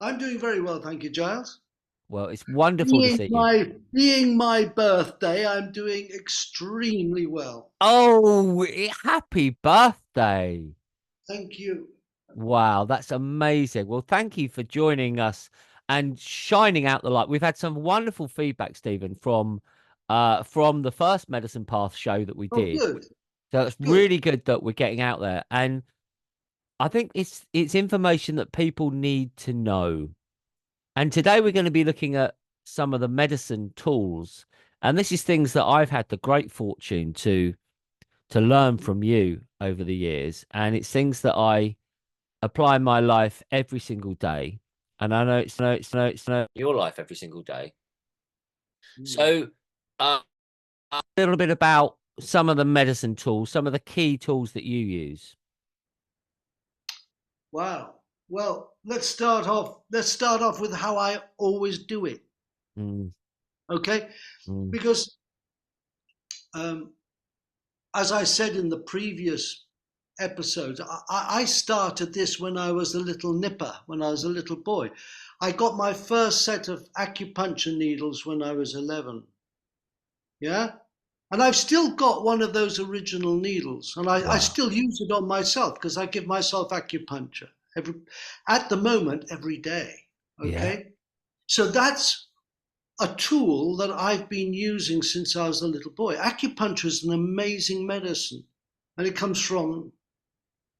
I'm doing very well, thank you, Giles. Well, it's wonderful to Being see you. my birthday, I'm doing extremely well. Oh, happy birthday. Thank you. Wow, that's amazing. Well, thank you for joining us and shining out the light. We've had some wonderful feedback, Stephen, from the first Medicine Path show that we Oh, did. good, So it's good. really good that we're getting out there. And I think it's information that people need to know. And today we're going to be looking at some of the medicine tools. And this is things that I've had the great fortune to learn from you over the years. And it's things that I apply in my life every single day. And I know it's no your life every single day. Mm. So a little bit about some of the medicine tools, some of the key tools that you use. Wow. Well, let's start off with how I always do it. Mm, Okay, mm. because um, as I said in the previous episodes, I started this when I was a little nipper, when I was a little boy. I got my first set of acupuncture needles when I was 11. Yeah. And I've still got one of those original needles, and I Wow. still use it on myself because I give myself acupuncture every, at the moment, every day. Yeah. Okay. So that's a tool that I've been using since I was a little boy. Acupuncture is an amazing medicine, and it comes from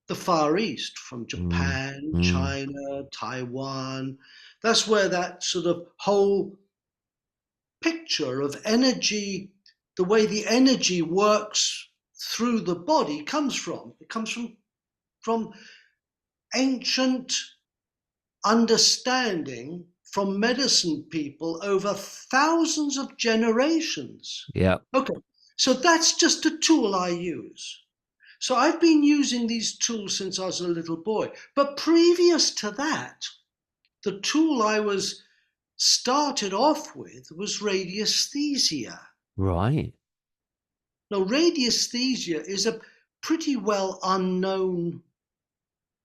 the Far East, from Mm, Japan, mm. China, Taiwan. That's where that sort of whole picture of energy, the way the energy works through the body comes from. It comes from ancient understanding from medicine people over thousands of generations. Yeah. Okay, so that's just a tool I use. So I've been using these tools since I was a little boy. But previous to that, the tool I was started off with was radiesthesia. Right. Now, radiesthesia is a pretty well unknown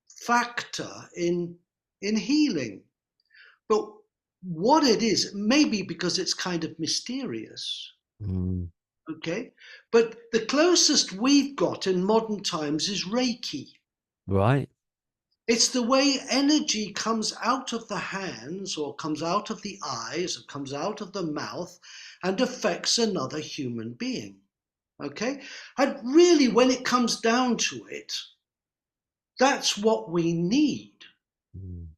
factor in healing. But what it is, maybe because it's kind of mysterious, Mm, okay? But the closest we've got in modern times is Reiki. right. It's the way energy comes out of the hands or comes out of the eyes or comes out of the mouth and affects another human being. Okay? And really, when it comes down to it, that's what we need. Mm,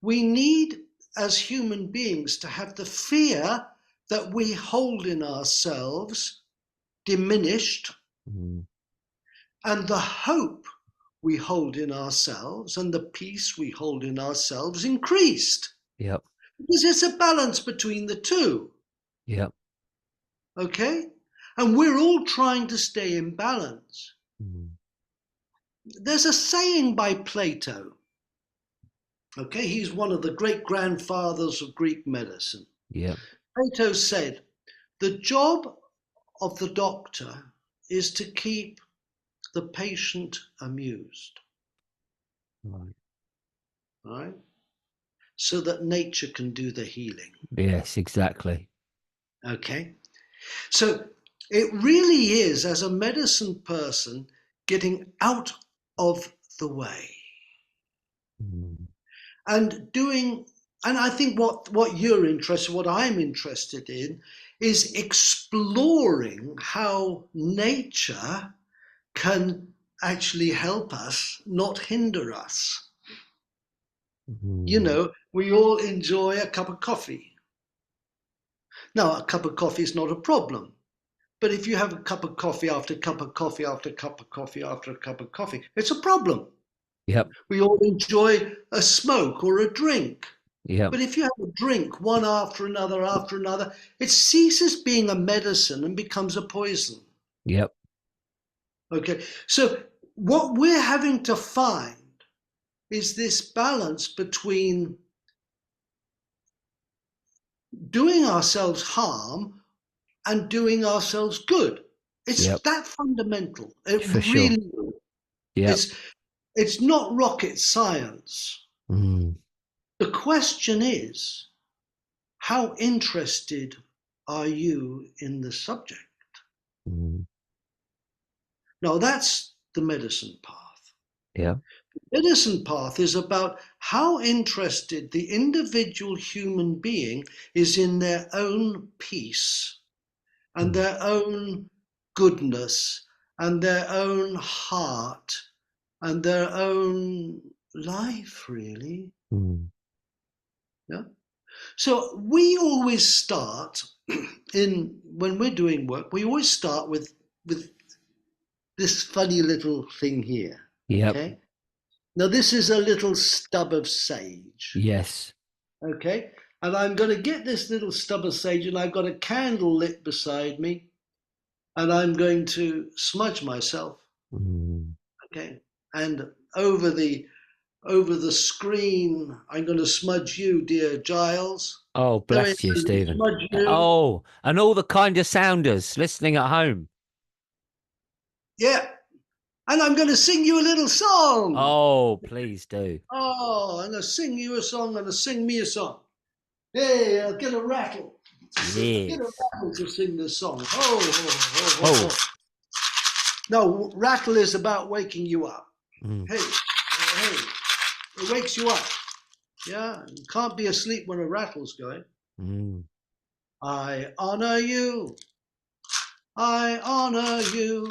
We need, as human beings, to have the fear that we hold in ourselves diminished mm. and the hope we hold in ourselves and the peace we hold in ourselves increased. Yep. Because it's a balance between the two. Yep. Okay? And we're all trying to stay in balance. Mm, There's a saying by Plato. Okay, he's one of the great grandfathers of Greek medicine. yep. Plato said, the job of the doctor is to keep the patient amused, Right. right? So that nature can do the healing. Yes, exactly. Okay? So it really is, as a medicine person, getting out of the way Mm, and doing. And I think what you're interested, what I'm interested in, is exploring how nature can actually help us, not hinder us. You mm. know, we all enjoy a cup of coffee. Now, a cup of coffee is not a problem. But if you have a cup of coffee after cup of coffee after cup of coffee after a cup of coffee, it's a problem. Yep. We all enjoy a smoke or a drink. Yep. But if you have a drink one after another, it ceases being a medicine and becomes a poison. Yep. Okay. So what we're having to find is this balance between doing ourselves harm and doing ourselves good. It's Yep. that fundamental. It For sure. really Yep. is. It's not rocket science. Mm, The question is, how interested are you in the subject? Mm. Now, that's the medicine path. Yeah. Medicine path is about how interested the individual human being is in their own peace and Mm. their own goodness and their own heart and their own life, really. Mm. Yeah. So we always start when we're doing work, we always start with this funny little thing here. Yep. Okay. Now this is a little stub of sage. Yes. Okay. And I'm going to get this little stub of sage, and I've got a candle lit beside me, and I'm going to smudge myself. Mm. Okay. And over the screen, I'm going to smudge you, dear Giles. Oh, There it bless you, is. Stephen. Smudge you. Oh, and all the KindaSounders listening at home. Yeah. And I'm going to sing you a little song. Oh, please do. Oh, I'm going to sing you a song. I'm going to sing me a song. Hey, I'll get a rattle. Get a Yes. rattle to sing this song. Ho, ho, ho, ho, Oh. ho. No, rattle is about waking you up. Mm. Hey, hey, it wakes you up. Yeah, you can't be asleep when a rattle's going. Mm. I honor you. I honor you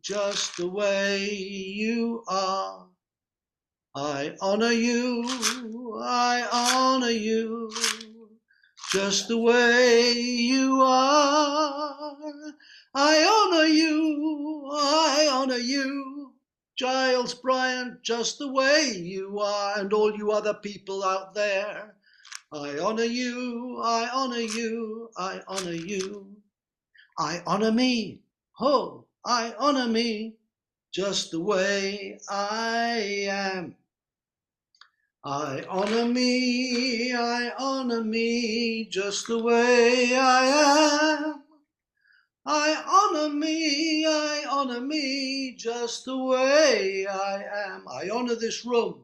just the way you are. I honor you. I honor you just the way you are. I honor you. I honor you, Giles Bryant, just the way you are, and all you other people out there. I honor you. I honor you. I honor you. I honor me. Oh, I honor me just the way I am. I honor me just the way I am. I honor me just the way I am. I honor this room.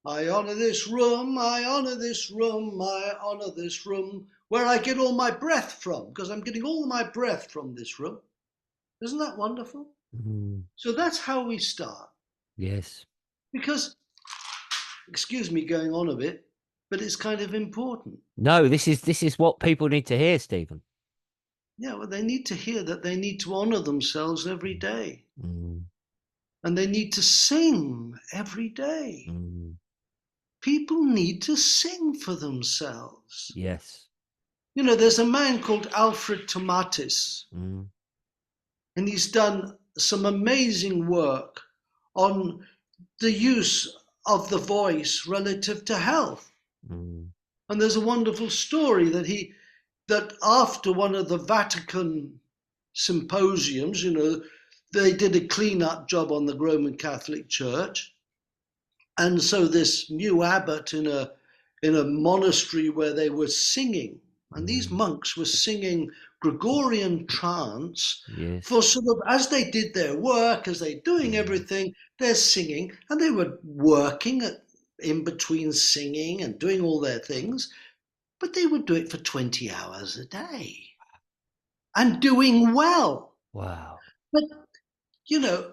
I honor this room. I honor this room. I honor this room where I get all my breath from, because I'm getting all my breath from this room. Isn't that wonderful? Mm. So that's how we start. Yes. Because, excuse me going on a bit, but it's kind of important. No, this is what people need to hear, Stephen. Yeah, well, they need to hear that they need to honor themselves every day. Mm. And they need to sing every day. Mm. People need to sing for themselves. Yes. You know, there's a man called Alfred Tomatis, Mm. and he's done some amazing work on the use of the voice relative to health. Mm. And there's a wonderful story that after one of the Vatican symposiums, you know, they did a clean-up job on the Roman Catholic Church. And so this new abbot in a monastery where they were singing, and these monks were singing Gregorian chants Yes. for sort of, as they did their work, as they're doing everything, they're singing, and they were working in between singing and doing all their things, but they would do it for 20 hours a day and doing well. Wow. But, you know,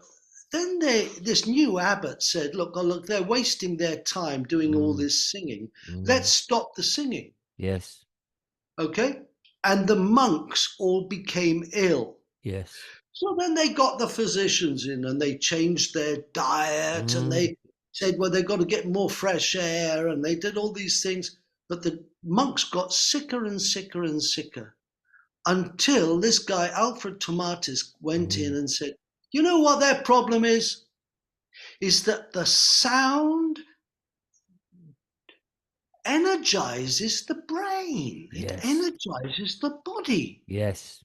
then this new abbot said, look, they're wasting their time doing all Mm. this singing. Mm. Let's stop the singing. Yes. Okay? And the monks all became ill. Yes. So then they got the physicians in and they changed their diet and Mm. they said, well, they've got to get more fresh air, and they did all these things. But the monks got sicker and sicker and sicker until this guy, Alfred Tomatis, went in Mm. and said, you know what their problem is? Is that the sound energizes the brain. It Yes. energizes the body. Yes.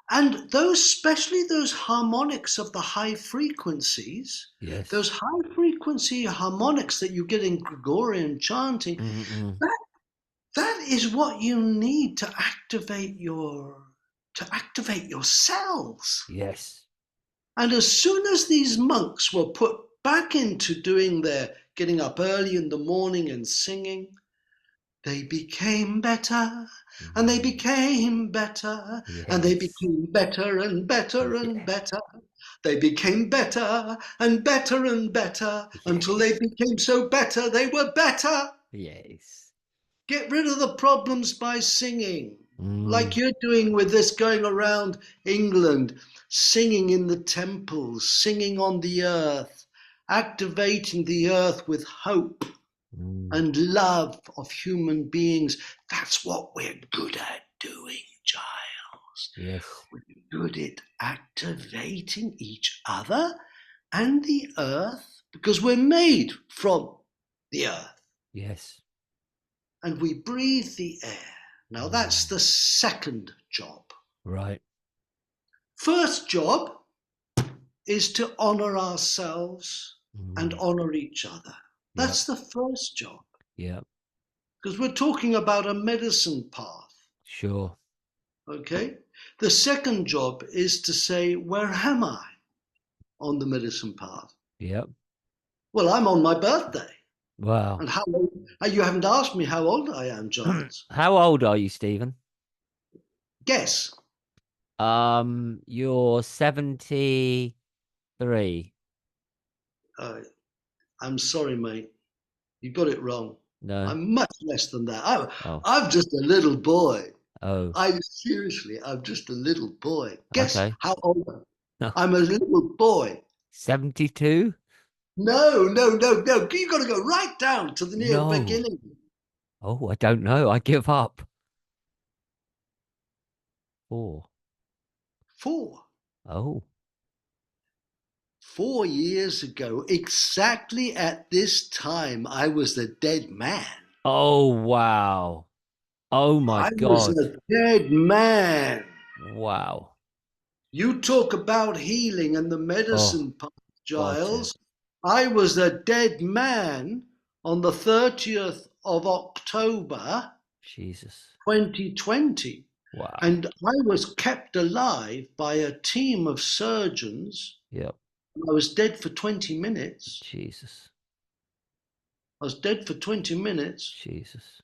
And those, especially those harmonics of the high frequencies, Yes. those high frequency harmonics that you get in Gregorian chanting, Mm-mm. that is what you need to activate your cells. Yes. And as soon as these monks were put back into doing their getting up early in the morning and singing, They became better, and they became better, and they Yes. became better and better and Yeah. better. They became better and better and better until they Yes. became so better they were better. Yes. Get rid of the problems by singing, like Mm, you're doing with this, going around England, singing in the temples, singing on the earth, activating the earth with hope mm, and love of human beings. That's what we're good at doing, Giles. yes. We're good at activating each other and the earth because we're made from the earth Yes. and we breathe the air. Now, that's Mm, the second job. right. First job is to honor ourselves and Mm, honor each other. yep. That's the first job Yep. because we're talking about a medicine path. Sure. Okay. The second job is to say, where am I on the medicine path? Yep. Well, I'm on my birthday. Wow. And how old? You haven't asked me how old I am, Giles. How old are you, Stephen? Guess. You're 73. Uh, I'm sorry, mate. You got it wrong. No. I'm much less than that. I'm, Oh. I'm just a little boy. Oh. I'm just a little boy. Guess Okay. how old I'm a little boy. 72? No, no, no, no. You got to go right down to the near No. beginning. Oh, I don't know. I give up. 4. 4. Oh. 4 years ago, exactly at this time, I was a dead man. Oh, wow. Oh my I was God. a dead man. Wow. You talk about healing and the Oh, medicine part, God, yeah. Giles. I was a dead man on the 30th of October, Jesus. 2020. Wow. And I was kept alive by a team of surgeons. Yep. I was dead for 20 minutes. Jesus. I was dead for 20 minutes. Jesus.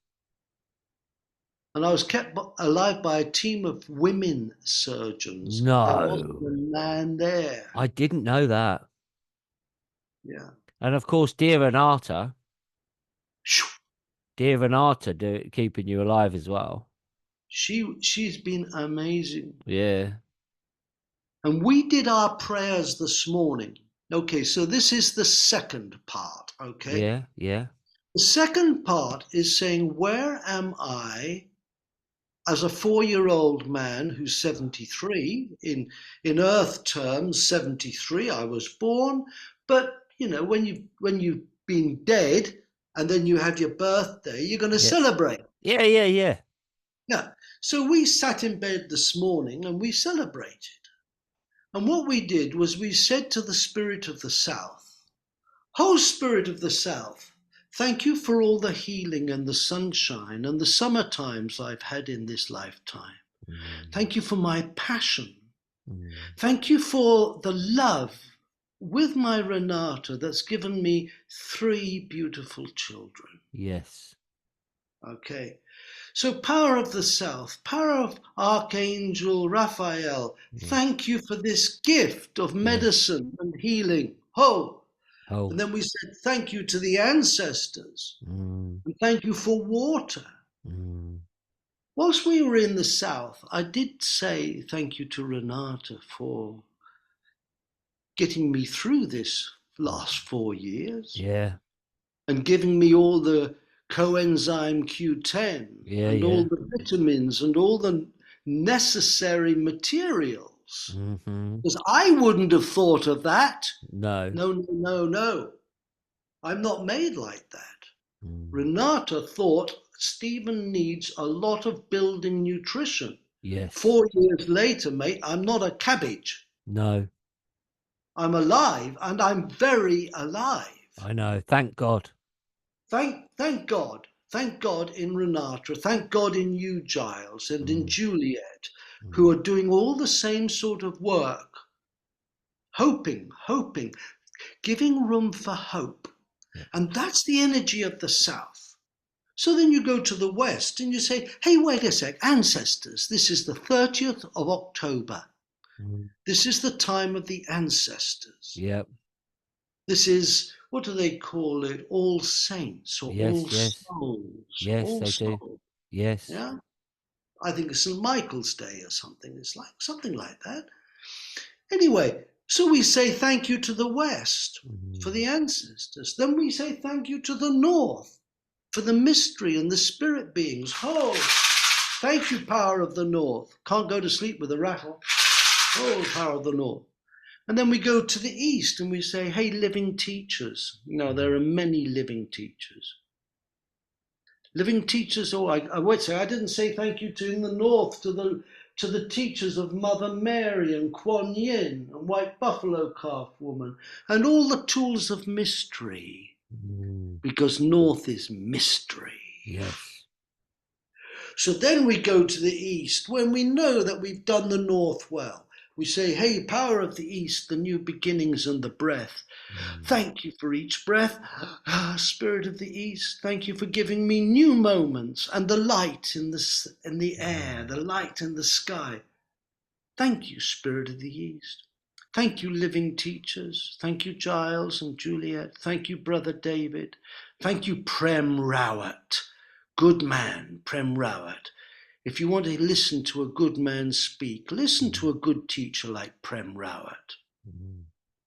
And I was kept alive by a team of women surgeons. There wasn't a No. man there. I didn't know that. Yeah. And of course, Dear Renata keeping you alive as well. She's been amazing. Yeah. And we did our prayers this morning. Okay, so this is the second part, okay? Yeah. Yeah. The second part is saying, where am I as a 4-year-old man who's 73? In earth terms, 73, I was born. But, when you've been dead and then you have your birthday, you're going to Yeah. celebrate. Yeah. Yeah. Yeah. Yeah. So we sat in bed this morning and we celebrated. And what we did was we said to the Spirit of the South, "Oh, Spirit of the South, thank you for all the healing and the sunshine and the summer times I've had in this lifetime. Mm, Thank you for my passion. mm, Thank you for the love with my Renata that's given me 3 beautiful children." yes. Okay. So, power of the South, power of Archangel Raphael, Mm, thank you for this gift of yes. medicine and healing. Ho! And Oh. then we said thank you to the ancestors Mm, and thank you for water. mm, Whilst we were in the South, I did say thank you to Renata for getting me through this last 4 years yeah. and giving me all the coenzyme Q10 Yeah. and Yeah. all the vitamins and all the necessary materials. Mm-hmm. Because I wouldn't have thought of that. No. No, no, no, no. I'm not made like that. Mm, Renata thought Stephen needs a lot of building nutrition. yes. 4 years later, mate, I'm not a cabbage. No. I'm alive and I'm very alive. I know. Thank God. Thank God. Thank God in Renata. Thank God in you, Giles, and in Mm, Juliet, who mm, are doing all the same sort of work. Hoping, giving room for hope. yep. And that's the energy of the South. So then you go to the West and you say, hey, wait a sec, ancestors, this is the 30th of October. Mm. This is the time of the ancestors. Yep. This is, what do they call it? All Saints or All Yes, yes. Souls. Yes, All they do. Souls. Yes. Yeah? I think it's St. Michael's Day or something. It's like something like that. Anyway, so we say thank you to the West for Mm. the ancestors. Then we say thank you to the North for the mystery and the spirit beings. Oh, thank you, power of the North. Can't go to sleep with a rattle. Oh, power of the North. And then we go to the East and we say, hey, living teachers. There are many living teachers. Living teachers, I would say, I didn't say thank you to in the North to the teachers of Mother Mary and Kuan Yin and White Buffalo Calf Woman and all the tools of mystery, Mm. because North is mystery. Yes. So then we go to the East when we know that we've done the North well. We say, hey, power of the East, the new beginnings and the breath. Mm. Thank you for each breath. Spirit of the East, thank you for giving me new moments and the light in the air, the light in the sky. Thank you, Spirit of the East. Thank you, living teachers. Thank you, Giles and Juliet. Thank you, Brother David. Thank you, Prem Rawat. Good man, Prem Rawat. If you want to listen to a good man speak, listen to a good teacher like Prem Rawat. Mm.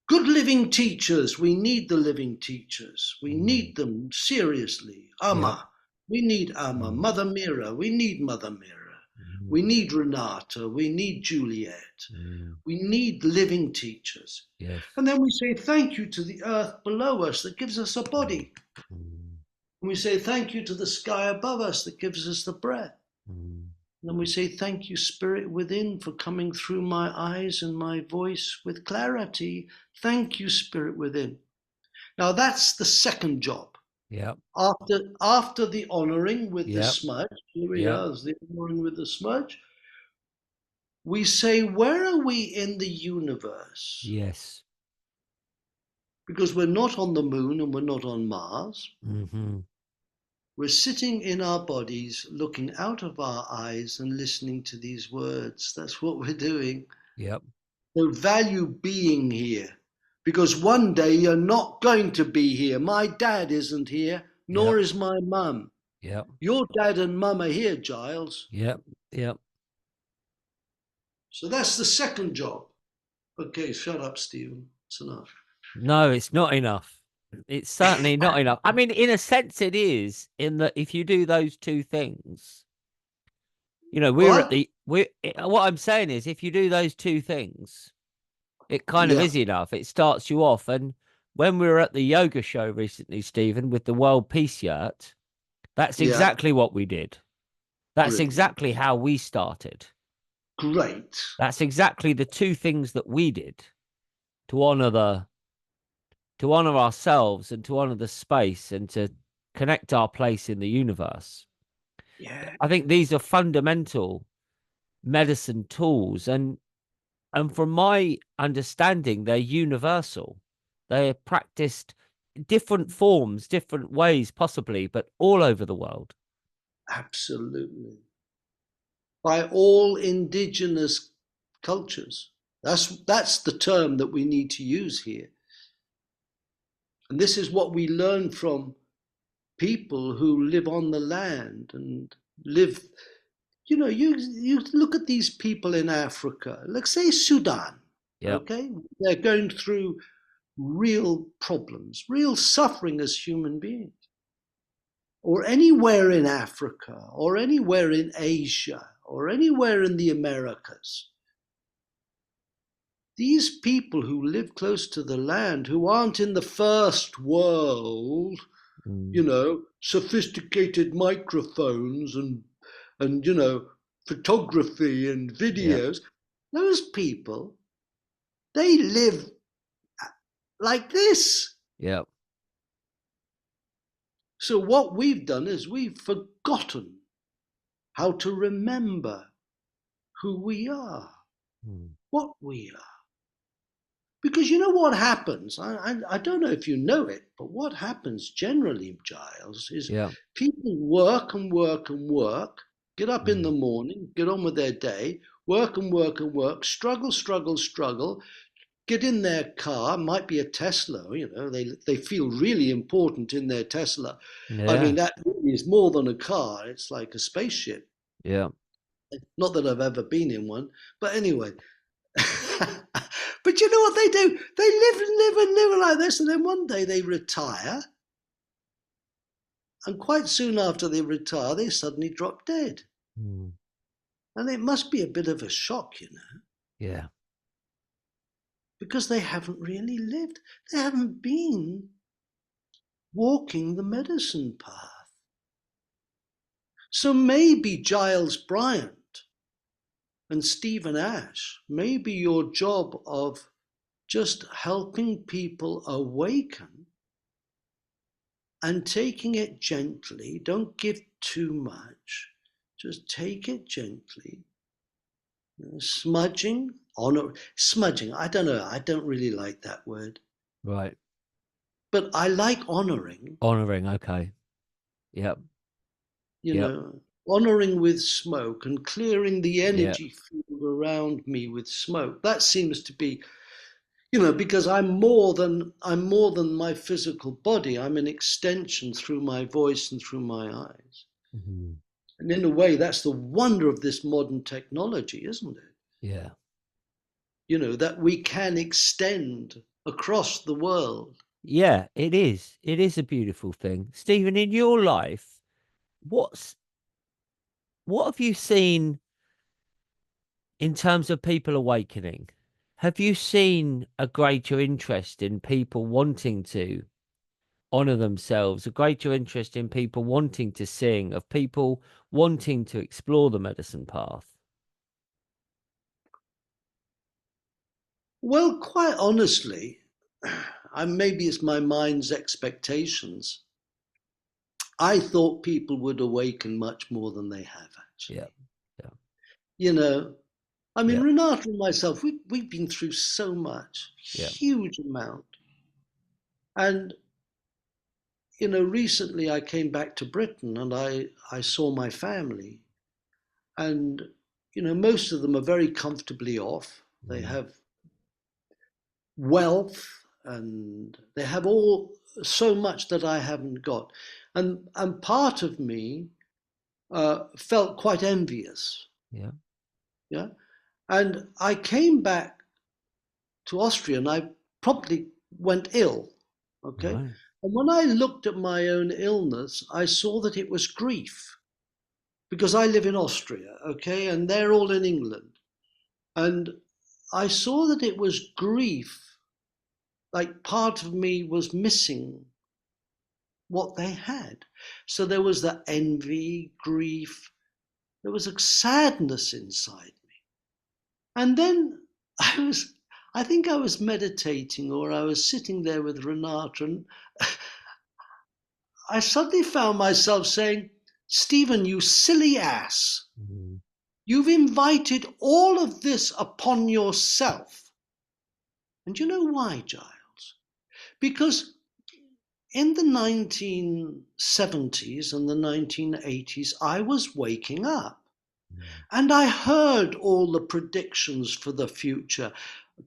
Good living teachers. We need the living teachers. We Mm. need them seriously. Yep. Amma. We need Amma. Mm. Mother Mira. We need Mother Mira. Mm. We need Renata. We need Juliet. Mm. We need living teachers. Yes. And then we say thank you to the earth below us that gives us a body. Mm. And we say thank you to the sky above us that gives us the breath. Mm. And then we say thank you, Spirit within, for coming through my eyes and my voice with clarity. Thank you, Spirit within. Now that's the second job. Yep. After the honouring with the Yep. smudge, here we Yep. are, the honouring with the smudge, we say, where are we in the universe? Yes. Because we're not on the moon and we're not on Mars. Mm-hmm. We're sitting in our bodies, looking out of our eyes and listening to these words. That's what we're doing. Yep. So value being here. Because one day you're not going to be here. My dad isn't here, nor Yep. is my mum. Yep. Your dad and mum are here, Giles. Yep. Yep. So that's the second job. Okay, shut up, Stephen. It's enough. No, it's not enough. It's certainly not enough. I mean, in a sense, it is. In that, if you do those two things, we're at What? the we. What I'm saying is, if you do those two things, it kind of Yeah, is enough. It starts you off. And when we were at the yoga show recently, Stephen, with the World Peace Yurt, that's yeah. exactly what we did. That's Brilliant. exactly how we started. Great. That's exactly the two things that we did to honor ourselves and to honor the space and to connect our place in the universe. Yeah, I think these are fundamental medicine tools, and from my understanding, they're universal. They're practiced different forms, different ways, possibly, but all over the world. absolutely. By all indigenous cultures. That's the term that we need to use here. And this is what we learn from people who live on the land and live. You look at these people in Africa, like say Sudan, Yep. okay? They're going through real problems, real suffering as human beings. Or anywhere in Africa, or anywhere in Asia, or anywhere in the Americas. These people who live close to the land, who aren't in the first world, Mm. sophisticated microphones and photography and Yep. videos, those people, they live like this. Yep. So what we've done is we've forgotten how to remember who we are, Mm. what we are. Because you know what happens? I don't know if you know it, but what happens generally, Giles, is Yeah. people work and work and work, get up in the Mm. morning, get on with their day, work and work and work, struggle, struggle, struggle, get in their car, might be a Tesla, they feel really important in their Tesla. I mean, Yeah. that really is more than a car, it's like a spaceship. Yeah. Not that I've ever been in one, but anyway. But you know what they do? They live and live and live like this, and then one day they retire, and quite soon after they retire, they suddenly drop dead. Mm. And it must be a bit of a shock, Yeah. because they haven't really lived. They haven't been walking the medicine path. So maybe Giles Bryant and Stephen Ash, maybe your job of just helping people awaken and taking it gently, don't give too much, just take it gently. Smudging, honor, smudging, I don't know, I don't really like that word, Right. but I like honoring, Honoring. Okay. Yep. you Yep. know, honoring with smoke and clearing the Yeah. energy field around me with smoke. That seems to be, because I'm more than my physical body. I'm an extension through my voice and through my eyes. Mhm. And in a way, that's the wonder of this modern technology, isn't it? Yeah. That we can extend across the world. Yeah, it is. It is a beautiful thing. Stephen, in your life, what's what have you seen in terms of people awakening? Have you seen a greater interest in people wanting to honor themselves, a greater interest in people wanting to sing, of people wanting to explore the medicine path? Well, quite honestly, maybe it's my mind's expectations. I thought people would awaken much more than they have, Yeah. actually. Yeah. You know, I mean, Yeah. Renata and myself, we've been through so much, Yeah. huge amount. And, recently I came back to Britain and I saw my family. And, most of them are very comfortably off. They Mm. have wealth and they have all so much that I haven't got. And part of me felt quite envious. Yeah. Yeah. And I came back to Austria and I promptly went ill. Okay. Right. And when I looked at my own illness, I saw that it was grief because I live in Austria. Okay. And they're all in England. And I saw that it was grief, like part of me was missing what they had. So there was that envy, grief, there was a sadness inside me. And then I was, I think I was meditating or I was sitting there with Renata and I suddenly found myself saying, Stephen, you silly ass, Mm. you've invited all of this upon yourself. And you know why, Giles? Because in the 1970s and the 1980s, I was waking up. Mm. And I heard all the predictions for the future,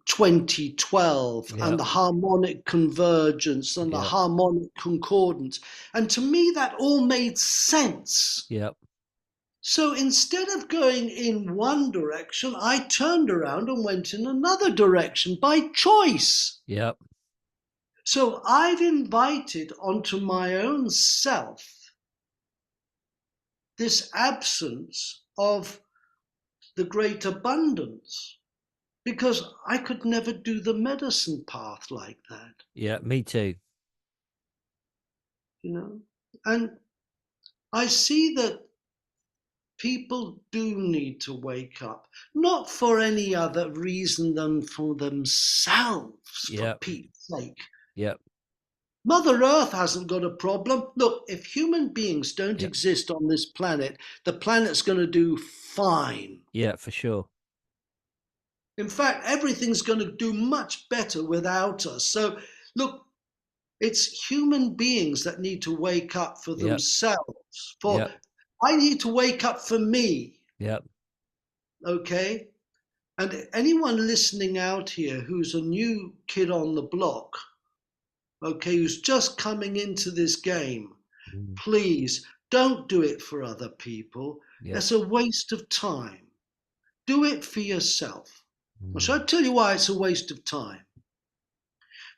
2012 and Yeah. the harmonic convergence and the Yeah. harmonic concordance. And to me, that all made sense. Yeah. So instead of going in one direction, I turned around and went in another direction by choice. Yeah. So I've invited onto my own self this absence of the great abundance because I could never do the medicine path like that, Yeah. Me too. you know. And I see that people do need to wake up, not for any other reason than for themselves, for Yeah. Pete's sake. Yeah. Mother Earth hasn't got a problem. Look, if human beings don't Yeah. exist on this planet, the planet's going to do fine. Yeah. For sure. In fact, everything's going to do much better without us. So, look, it's human beings that need to wake up for Yep. themselves. For Yep. I need to wake up for me. Yep. Okay? And anyone listening out here who's a new kid on the block, okay, who's just coming into this game, Mm. please don't do it for other people. Yep. It's a waste of time. Do it for yourself. Mm. So I'll tell you why it's a waste of time.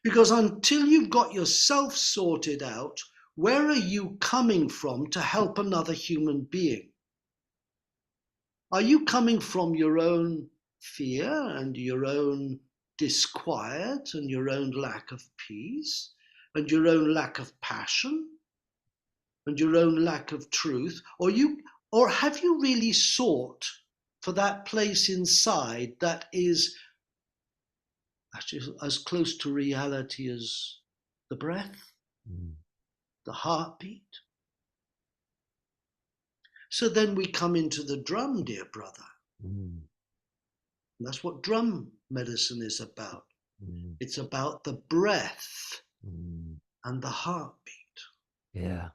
Because until you've got yourself sorted out, where are you coming from to help another human being? Are you coming from your own fear and your own disquiet and your own lack of peace and your own lack of passion and your own lack of truth? Or have you really sought for that place inside that is actually as close to reality as the breath, Mm. the heartbeat? So then we come into the drum, dear brother. Mm. And that's what drum medicine is about. Mm. It's about the breath Mm. and the heartbeat. Yeah.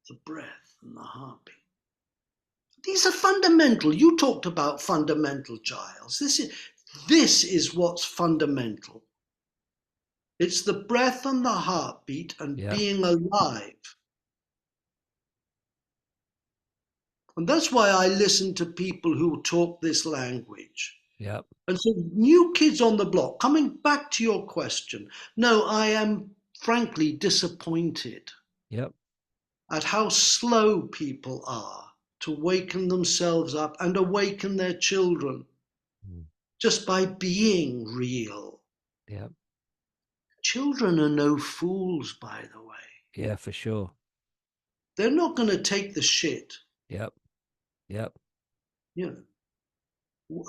The breath and the heartbeat. These are fundamental. You talked about fundamental, Giles. This is what's fundamental. It's the breath and the heartbeat and Yep. being alive. And that's why I listen to people who talk this language. Yep. And so, new kids on the block, coming back to your question, no, I am frankly disappointed Yep. at how slow people are to waken themselves up and awaken their children Mm. just by being real. Yep. Children are no fools, by the way. Yeah, for sure. They're not going to take the shit. Yep. Yep. You know,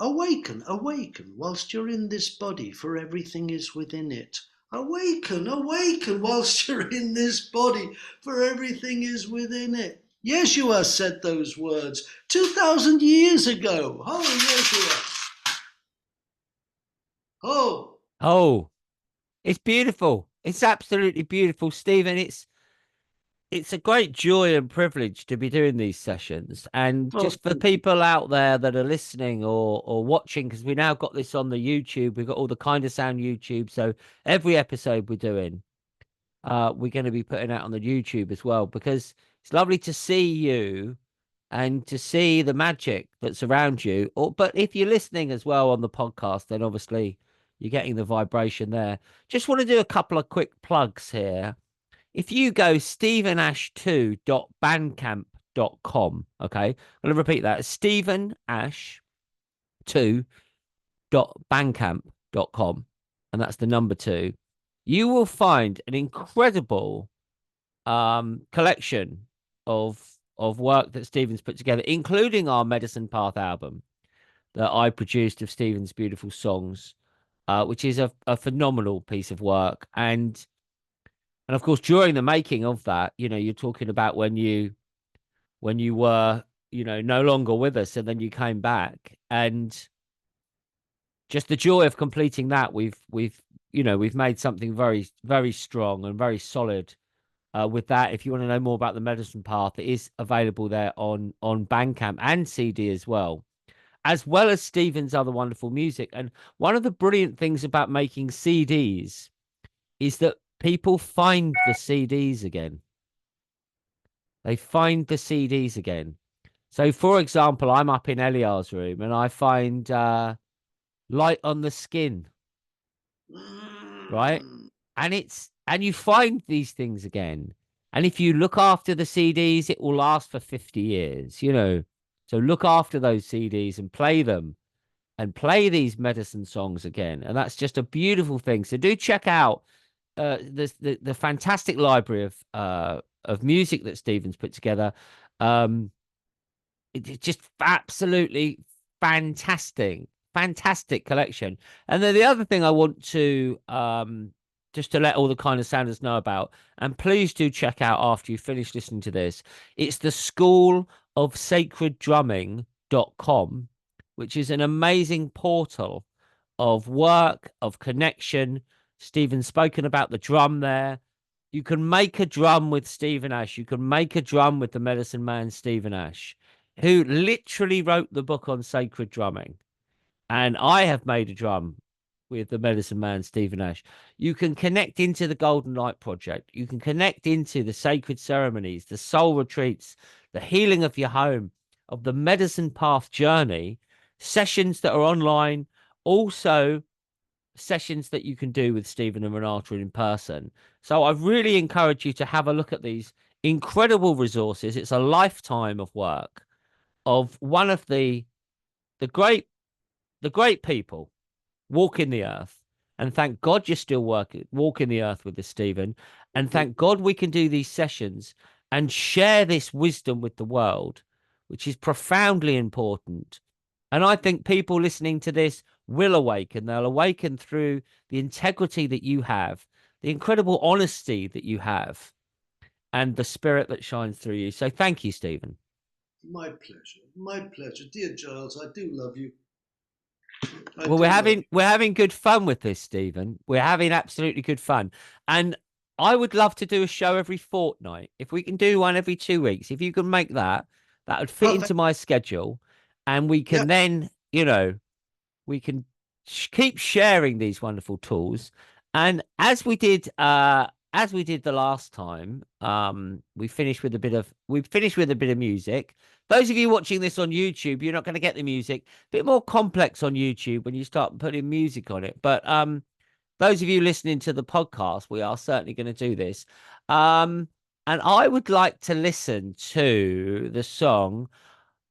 awaken whilst you're in this body, for everything is within it. Awaken whilst you're in this body, for everything is within it. Yeshua said those words 2,000 years ago. Oh, Yeshua. Oh, Oh, it's beautiful. It's absolutely beautiful, Stephen. It's a great joy and privilege to be doing these sessions. And oh, just for people out there that are listening or watching, because we now got this on the YouTube, we've got all the KindaSound YouTube. So every episode we're doing, we're going to be putting out on the YouTube as well, because it's lovely to see you and to see the magic that's around you. But if you're listening as well on the podcast, then obviously you're getting the vibration there. Just want to do a couple of quick plugs here. If you go stephenash2.bandcamp.com, okay, I'm going to repeat that, stephenash2.bandcamp.com, and that's the number two, you will find an incredible collection of work that Stephen's put together, including our Medicine Path album that I produced of Stephen's beautiful songs, which is a phenomenal piece of work. And of course, during the making of that, you're talking about when you were, no longer with us, and then you came back, and just the joy of completing that, we've made something very, very strong and very solid. With that, if you want to know more about the Medicine Path, it is available there on Bandcamp and CD as well as Stephen's other wonderful music. And one of the brilliant things about making CDs is that people find the CDs again. They find the CDs again. So, for example, I'm up in Eliar's room and I find Light on the Skin, right? mm, And you find these things again. And if you look after the CDs, it will last for 50 years. So look after those CDs and play them and play these medicine songs again. And that's just a beautiful thing. So do check out the fantastic library of music that Stephen's put together. It's just absolutely fantastic collection. And then the other thing I want to just to let all the kind of sounders know about, and please do check out after you finish listening to this, it's the School of Sacred Drumming.com, which is an amazing portal of work, of connection. Stephen's spoken about the drum there. You can make a drum with Stephen Ash. You can make a drum with the medicine man, Stephen Ash, who literally wrote the book on sacred drumming. And I have made a drum with the medicine man, Stephen Ash. You can connect into the Golden Light Project. You can connect into the sacred ceremonies, the soul retreats, the healing of your home, of the medicine path journey, sessions that are online, also sessions that you can do with Stephen and Renata in person. So I really encourage you to have a look at these incredible resources. It's a lifetime of work of one of the great the great people walking the earth. And thank God you're still walking the earth with us, Stephen. And thank God we can do these sessions and share this wisdom with the world, which is profoundly important. And I think people listening to this will awaken. They'll awaken through the integrity that you have, the incredible honesty that you have, and the spirit that shines through you. So thank you, Stephen. My pleasure. My pleasure. Dear Giles, I do love you. I Well, do love you. we're having good fun with this, Stephen. We're having absolutely good fun. And I would love to do a show every fortnight. If we can do one every 2 weeks, if you can make that, that would fit Perfect. into my schedule. And we Yeah. can then, we can keep sharing these wonderful tools. And as we did the last time, we finished with a bit of music. Those of you watching this on YouTube, you're not going to get the music. A bit more complex on YouTube when you start putting music on it. But those of you listening to the podcast, we are certainly going to do this. And I would like to listen to the song.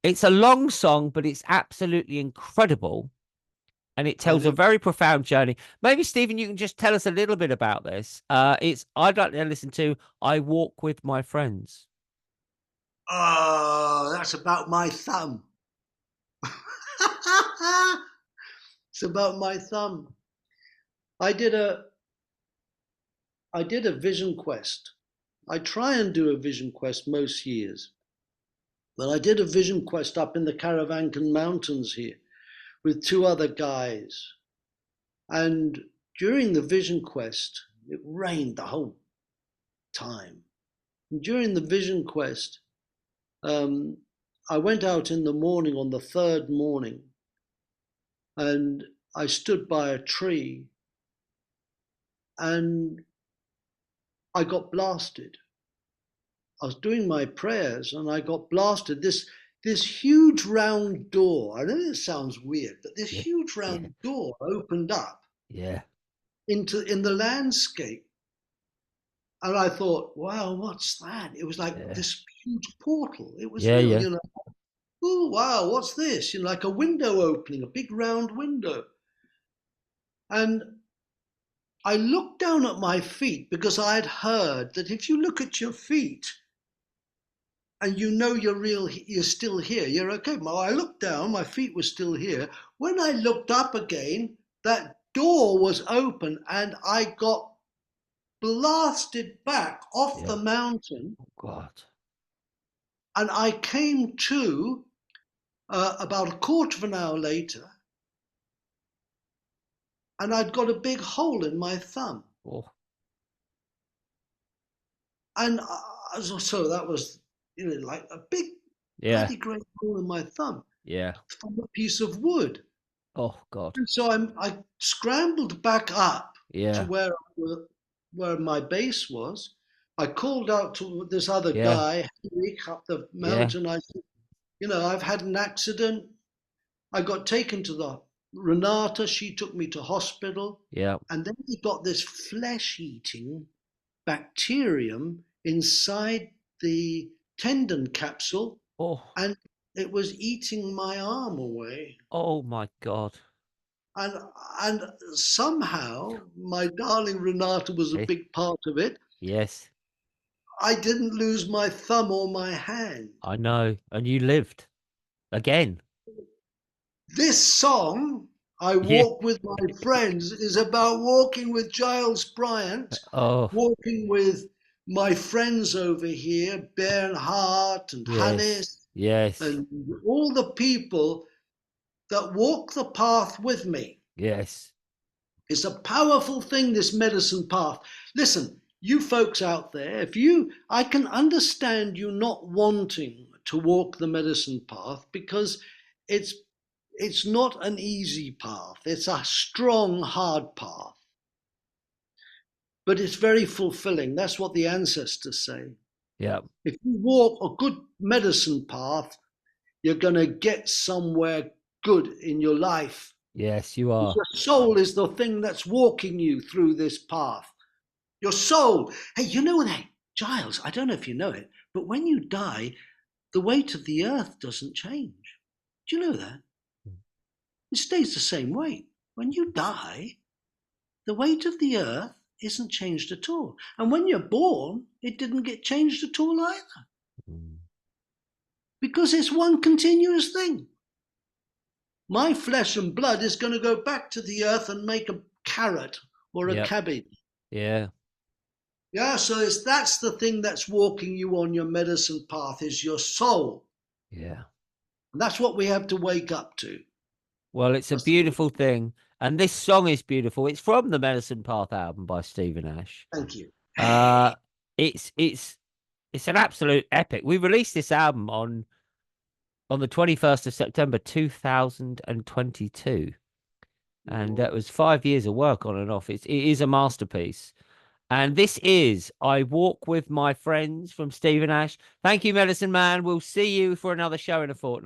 It's a long song, but it's absolutely incredible. And it I tells a know. very profound journey. Maybe, Stephen, you can just tell us a little bit about this. I'd like to listen to I Walk with My Friends. Oh, that's about my thumb. It's about my thumb. I did a I did a vision quest. I try and do a vision quest most years. But I did a vision quest up in the Caravancan Mountains here with two other guys. And during the vision quest, it rained the whole time. And during the vision quest, um, I went out in the morning on the third morning and I stood by a tree and I got blasted. I was doing my prayers and I got blasted. This huge round door. I know it sounds weird, but this Yeah, huge yeah, round door opened up yeah, in the landscape. And I thought, wow, what's that? It was like yeah, this huge portal. It was yeah, real, yeah, Oh wow, what's this? Like a window opening, a big round window. And I looked down at my feet because I had heard that if you look at your feet and you're still here, you're okay. Well, I looked down, my feet were still here. When I looked up again, that door was open and I got blasted back off yeah. the mountain. Oh, God. And I came to about a quarter of an hour later, and I'd got a big hole in my thumb. Oh, And so that was, like a big yeah, bloody great hole in my thumb yeah. from a piece of wood. Oh, God. And so I scrambled back up to Yeah, where my base was. I called out to this other yeah, guy, Henrik, up the yeah, mountain. I said, I've had an accident. I got taken to the Renata. She took me to hospital. yeah. And then we got this flesh eating bacterium inside the tendon capsule, Oh, and it was eating my arm away. oh, my God. And and somehow my darling Renata was a Eh, big part of it. yes, I didn't lose my thumb or my hand. I know. And you lived again. This song, I Yeah. Walk with My Friends, is about walking with Giles Bryant, Oh, walking with my friends over here, Bernhard and yes, Hannes, yes. and all the people that walk the path with me. Yes. It's a powerful thing, this medicine path. Listen, you folks out there, I can understand you not wanting to walk the medicine path because it's, it's not an easy path. It's a strong, hard path, but it's very fulfilling. That's what the ancestors say. Yeah. If you walk a good medicine path, you're going to get somewhere good in your life. Yes, you are. Your soul is the thing that's walking you through this path. Your soul. Hey, you know that, Giles, I don't know if you know it, but when you die, the weight of the earth doesn't change. Do you know that? It stays the same weight. When you die, the weight of the earth isn't changed at all. And when you're born, it didn't get changed at all either. Mm. Because it's one continuous thing. My flesh and blood is going to go back to the earth and make a carrot or a Yep. cabbage. Yeah. Yeah, so that's the thing that's walking you on your medicine path is your soul. Yeah. And that's what we have to wake up to. Well, it's a That's beautiful thing. And this song is beautiful. It's from the Medicine Path album by Stephen Ash. Thank you. Uh it's an absolute epic. We released this album on the 21st of September 2022. And that was 5 years of work on and off. It is a masterpiece. And this is I Walk With My Friends from Stephen Ash. Thank you, Medicine Man. We'll see you for another show in a fortnight.